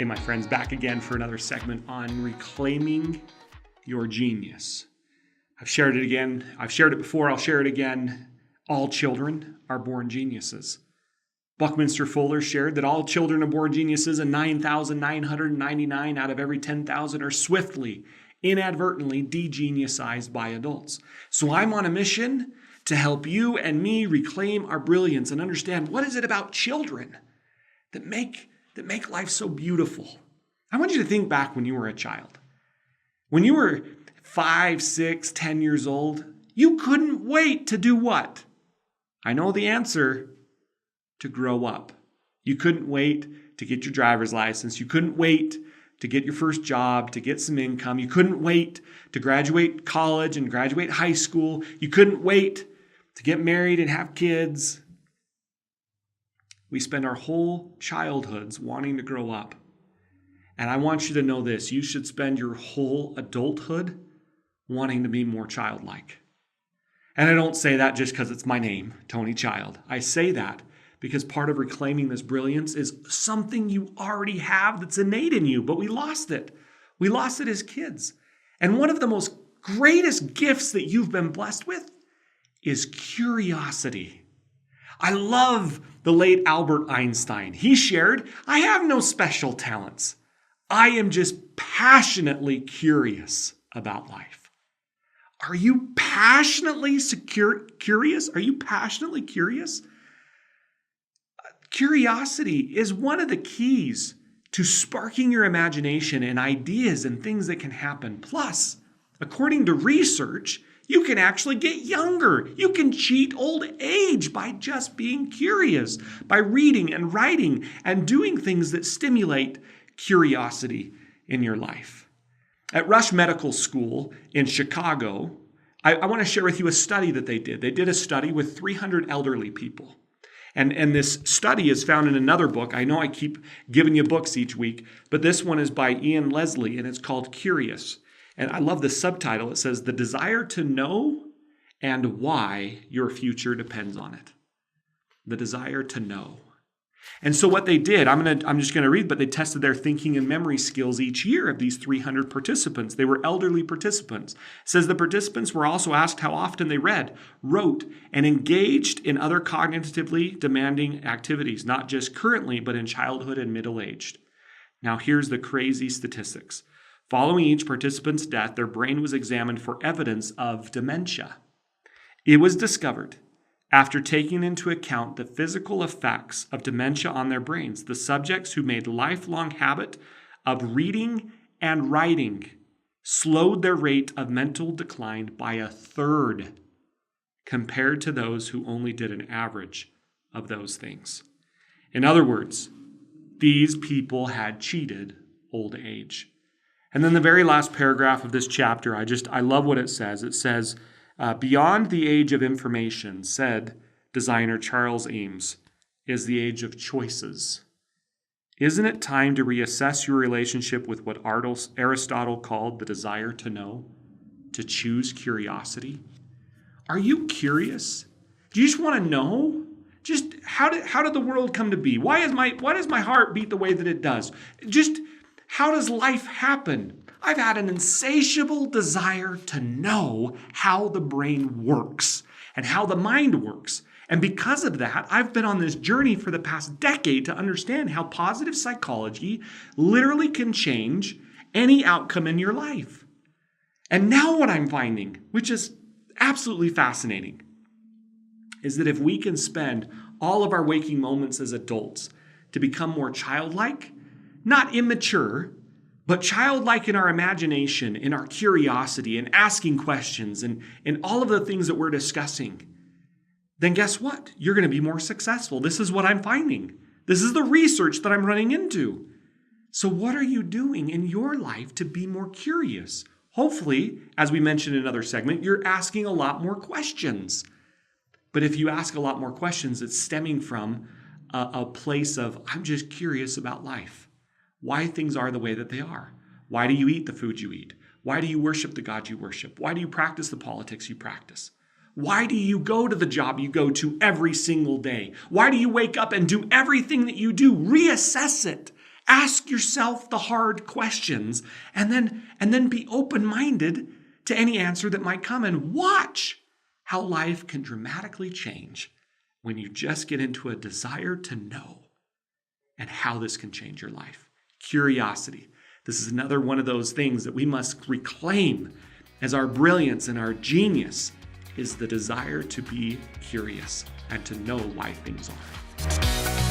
Hey, my friends, back again for another segment on reclaiming your genius. I've shared it again. I've shared it before. I'll share it again. All children are born geniuses. Buckminster Fuller shared that all children are born geniuses, and 9,999 out of every 10,000 are swiftly, inadvertently de-geniusized by adults. So I'm on a mission to help you and me reclaim our brilliance and understand what is it about children that make life so beautiful. I want you to think back when you were a child. When you were 5, 6, 10 years old, you couldn't wait to do what? I know the answer. To grow up. You couldn't wait to get your driver's license. You couldn't wait to get your first job, to get some income. You couldn't wait to graduate college and graduate high school. You couldn't wait to get married and have kids. We spend our whole childhoods wanting to grow up. And I want you to know this. You should spend your whole adulthood wanting to be more childlike. And I don't say that just because it's my name, Tony Child. I say that because part of reclaiming this brilliance is something you already have that's innate in you, but we lost it. We lost it as kids. And one of the most greatest gifts that you've been blessed with is curiosity. I love the late Albert Einstein. He shared, "I have no special talents. I am just passionately curious about life." Are you passionately curious? Are you passionately curious? Curiosity is one of the keys to sparking your imagination and ideas and things that can happen. Plus, according to research, you can actually get younger. You can cheat old age by just being curious, by reading and writing and doing things that stimulate curiosity in your life. At Rush Medical School in Chicago, I want to share with you a study that they did. They did a study with 300 elderly people. And this study is found in another book. I know I keep giving you books each week, but this one is by Ian Leslie, and it's called Curious. And I love the subtitle. It says, "The desire to know and why your future depends on it." The desire to know. And so what they did, I'm just going to read, but they tested their thinking and memory skills each year of these 300 participants. They were elderly participants. It says the participants were also asked how often they read, wrote, and engaged in other cognitively demanding activities, not just currently, but in childhood and middle-aged. Now here's the crazy statistics. Following each participant's death, their brain was examined for evidence of dementia. It was discovered after taking into account the physical effects of dementia on their brains, the subjects who made lifelong habit of reading and writing slowed their rate of mental decline by a third compared to those who only did an average of those things. In other words, these people had cheated old age. And then the very last paragraph of this chapter, I love what it says. It says, "Beyond the age of information," said designer Charles Eames, "is the age of choices. Isn't it time to reassess your relationship with what Aristotle called the desire to know, to choose curiosity? Are you curious? Do you just want to know? Just how did the world come to be? Why does my heart beat the way that it does? Just how does life happen? I've had an insatiable desire to know how the brain works and how the mind works. And because of that, I've been on this journey for the past decade to understand how positive psychology literally can change any outcome in your life. And now what I'm finding, which is absolutely fascinating, is that if we can spend all of our waking moments as adults to become more childlike, not immature, but childlike in our imagination, in our curiosity, and asking questions, and in all of the things that we're discussing, then guess what? You're going to be more successful. This is what I'm finding. This is the research that I'm running into. So what are you doing in your life to be more curious? Hopefully, as we mentioned in another segment, you're asking a lot more questions. But if you ask a lot more questions, it's stemming from a place of, I'm just curious about life. Why things are the way that they are. Why do you eat the food you eat? Why do you worship the God you worship? Why do you practice the politics you practice? Why do you go to the job you go to every single day? Why do you wake up and do everything that you do? Reassess it Ask yourself the hard questions and then be open-minded to any answer that might come, and watch how life can dramatically change when you just get into a desire to know and how this can change your life. Curiosity. This is another one of those things that we must reclaim as our brilliance and our genius, is the desire to be curious and to know why things are.